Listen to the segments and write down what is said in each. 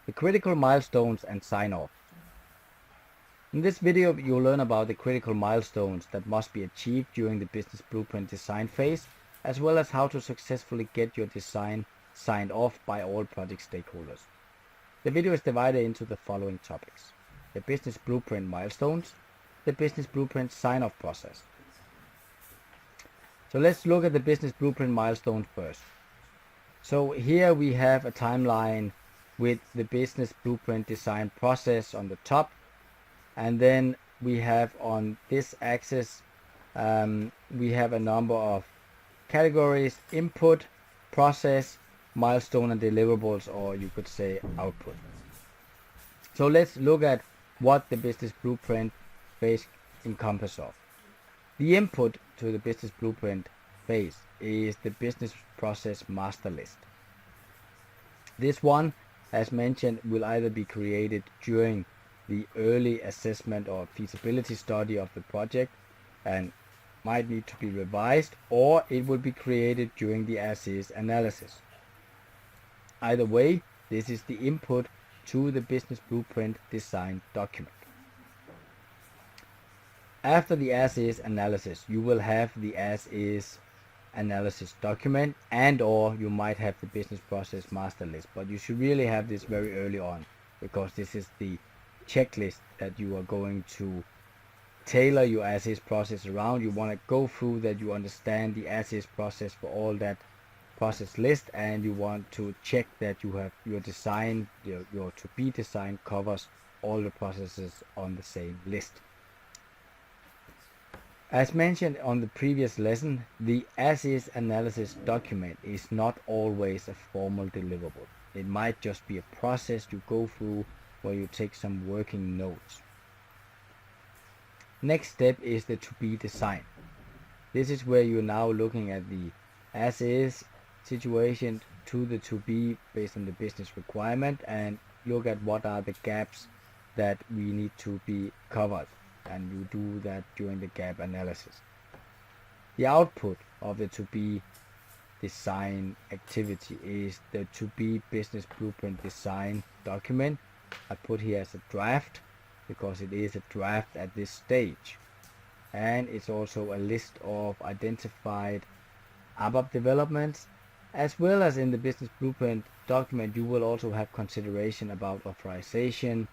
the critical milestones and sign-off. In this video, you'll learn about the critical milestones that must be achieved during the business blueprint design phase, as well as how to successfully get your design signed off by all project stakeholders. The video is divided into the following topics: the business blueprint milestones, the business blueprint sign-off process. So let's look at the business blueprint milestone first. So here we have a timeline with the business blueprint design process on the top, and then we have on this axis we have a number of categories: input, process, milestone, and deliverables, or you could say output. So let's look at what the business blueprint phase encompasses of. The input to the business blueprint phase is the business process master list. This one, as mentioned, will either be created during the early assessment or feasibility study of the project and might need to be revised, or it will be created during the as-is analysis. Either way, this is the input to the business blueprint design document. After the as-is analysis, you will have the as-is analysis document, and or you might have the business process master list, but you should really have this very early on, because this is the checklist that you are going to tailor your as-is process around. You want to go through that, you understand the as-is process for all that process list, and you want to check that you have your design, your to-be design covers all the processes on the same list. As mentioned on the previous lesson, the as-is analysis document is not always a formal deliverable. It might just be a process you go through where you take some working notes. Next step is the to-be design. This is where you're now looking at the as-is situation to the to-be based on the business requirement, and look at what are the gaps that we need to be covered, and you do that during the gap analysis. The output of the to-be design activity is the to-be business blueprint design document. I put here as a draft because it is a draft at this stage, and it's also a list of identified ABAP developments, as well as in the business blueprint document you will also have consideration about authorization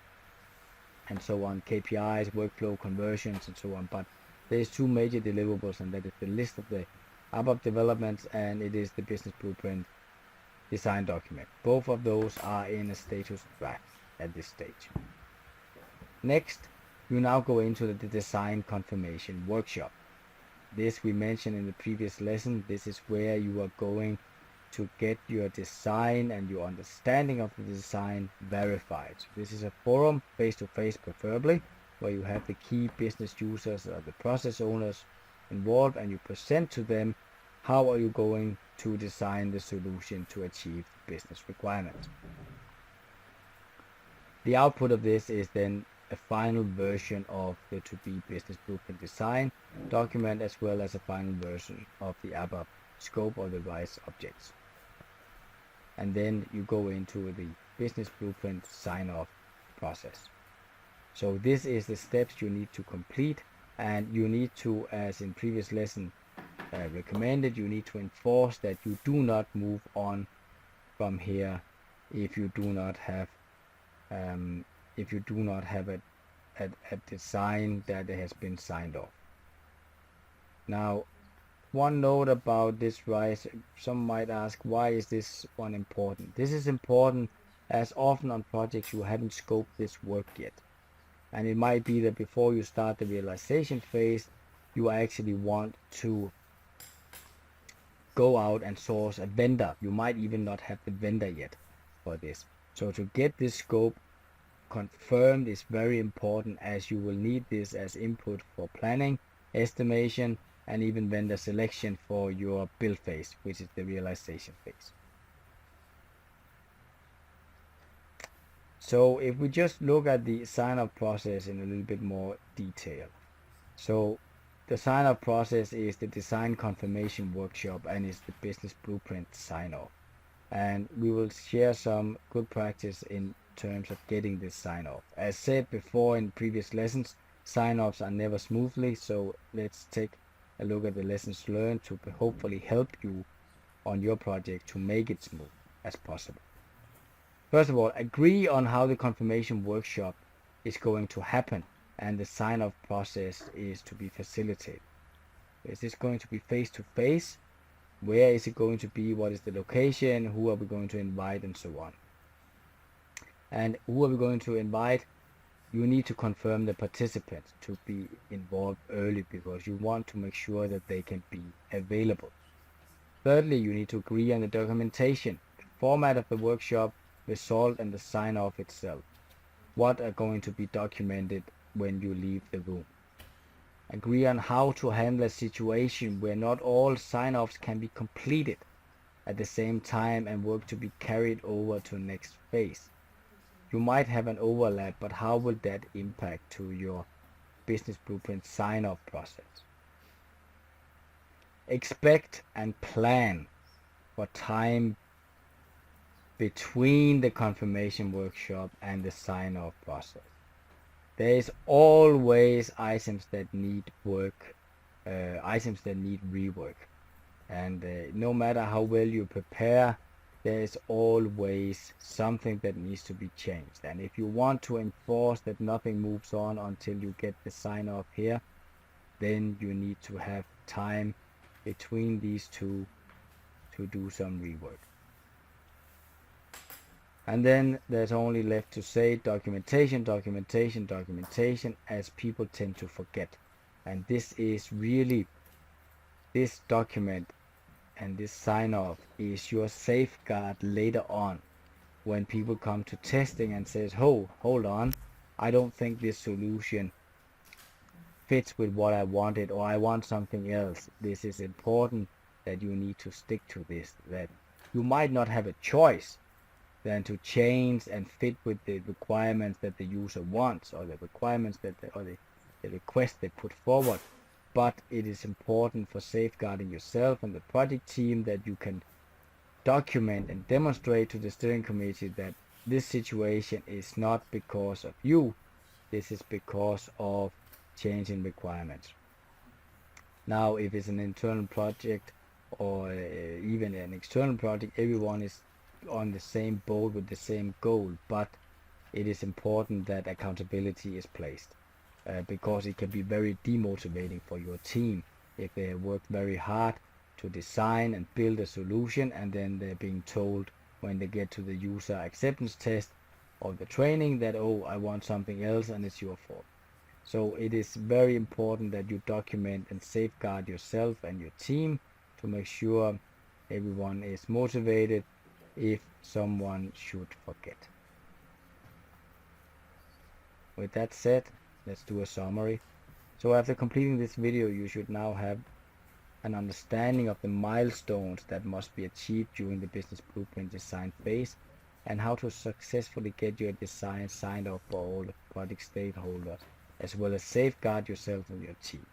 and so on, KPIs, workflow conversions, and so on. But there's two major deliverables, and that is the list of the ABAP developments, and it is the business blueprint design document. Both of those are in a status draft at this stage. Next, you now go into the design confirmation workshop. This we mentioned in the previous lesson. This is where you are going to get your design and your understanding of the design verified. This is a forum, face-to-face preferably, where you have the key business users or the process owners involved, and you present to them how are you going to design the solution to achieve the business requirements. The output of this is then a final version of the to-be business blueprint design document, as well as a final version of the ABAP scope or the RISE objects. And then you go into the business blueprint sign-off process. So this is the steps you need to complete, and you need to, as in previous lesson recommended, you need to enforce that you do not move on from here if you do not have a design that has been signed off. Now, one note about this RISE, some might ask, why is this one important? This is important as often on projects you haven't scoped this work yet. And it might be that before you start the realization phase, you actually want to go out and source a vendor. You might even not have the vendor yet for this. So to get this scope confirmed is very important, as you will need this as input for planning, estimation, and even vendor selection for your build phase, which is the realization phase. So if we just look at the sign-up process in a little bit more detail. So the sign-up process is the design confirmation workshop, and is the business blueprint sign-off. And we will share some good practice in terms of getting this sign off. As said before in previous lessons, sign offs are never smoothly, so let's take a look at the lessons learned to hopefully help you on your project to make it smooth as possible. First of all, agree on how the confirmation workshop is going to happen and the sign off process is to be facilitated. Is this going to be face to face? Where is it going to be? What is the location? Who are we going to invite, and so on? And who are we going to invite? You need to confirm the participants to be involved early because you want to make sure that they can be available. Thirdly, you need to agree on the documentation, the format of the workshop, result, and the sign off itself. What are going to be documented when you leave the room? Agree on how to handle a situation where not all sign-offs can be completed at the same time and work to be carried over to the next phase. You might have an overlap, but how will that impact to your business blueprint sign-off process? Expect and plan for time between the confirmation workshop and the sign-off process. There is always items that need work, items that need rework, and no matter how well you prepare, there is always something that needs to be changed. And if you want to enforce that nothing moves on until you get the sign off here, then you need to have time between these two to do some rework. And then there's only left to say documentation, documentation, documentation, as people tend to forget. And this is really, this document and this sign off is your safeguard later on when people come to testing and says, oh, hold on, I don't think this solution fits with what I wanted, or I want something else. This is important that you need to stick to this, that you might not have a choice than to change and fit with the requirements that the user wants, or the requirements that the request they put forward. But it is important for safeguarding yourself and the project team that you can document and demonstrate to the steering committee that this situation is not because of you, this is because of changing requirements. Now, if it's an internal project or even an external project, everyone is on the same boat with the same goal, but it is important that accountability is placed because it can be very demotivating for your team if they have worked very hard to design and build a solution and then they're being told when they get to the user acceptance test or the training that, oh, I want something else and it's your fault. So it is very important that you document and safeguard yourself and your team to make sure everyone is motivated if someone should forget. With that said, let's do a summary. So after completing this video, you should now have an understanding of the milestones that must be achieved during the business blueprint design phase and how to successfully get your design signed off by all the project stakeholders, as well as safeguard yourself and your team.